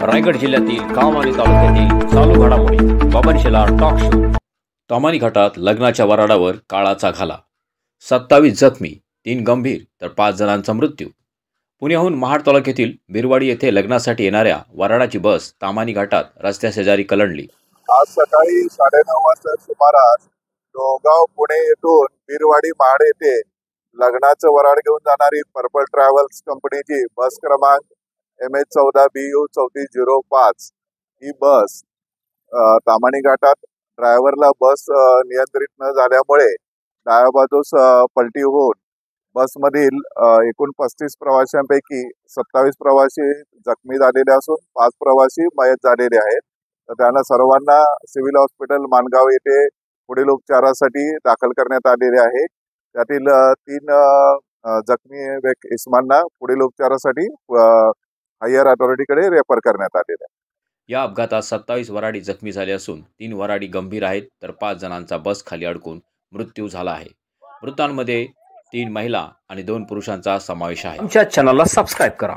रायगड जिल्ह्यातील कामानी तालुक्यातील चालू घडामोडी बाबनशेला टॉक शो। तामानी घाटात लग्नाच्या वराडावर काळाचा घाला, 27 जखमी, 3 गंभीर तर 5 जणांचा मृत्यू। पुण्याहून महाड तालुक्यातील बिरवाडी येथे लग्नासाठी येणाऱ्या वराडाची बस तामानी घाटात रस्त्याशेजारी कलंडली। आज सकाळी 9:30 वाजता सुमारास डोंगाव पुणे येथून बिरवाडी महाड येथे लग्नाचं वराड घेऊन जाणारी पर्पल ट्रॅव्हल्स कंपनीची बस क्रमांक MH14BU 3405 ही बस तामानी घाटात ड्रायव्हरला बस नियंत्रित न झाल्यामुळे डाव्या बाजूस पलटी होऊन बसमधील एकूण 35 प्रवाशांपैकी 27 प्रवासी जखमी झालेले असून 5 प्रवासी मयत झालेले आहेत। तर त्यांना सर्वांना सिव्हिल हॉस्पिटल माणगाव येथे पुढील उपचारासाठी दाखल करण्यात आलेले आहे। त्यातील 3 जखमी इस्मांना पुढील उपचारासाठी हायर अथॉरिटीकडे रेफर करण्यात आलेले आहे। या अपघातात 27 वराडी जखमी झाले असून 3 वराडी गंभीर आहेत तर 5 जणांचा बस खाली अडकून मृत्यू झाला आहे। मृतांमध्ये 3 महिला आणि 2 पुरुषांचा समावेश आहे। आमच्या चॅनलला सबस्क्राइब करा।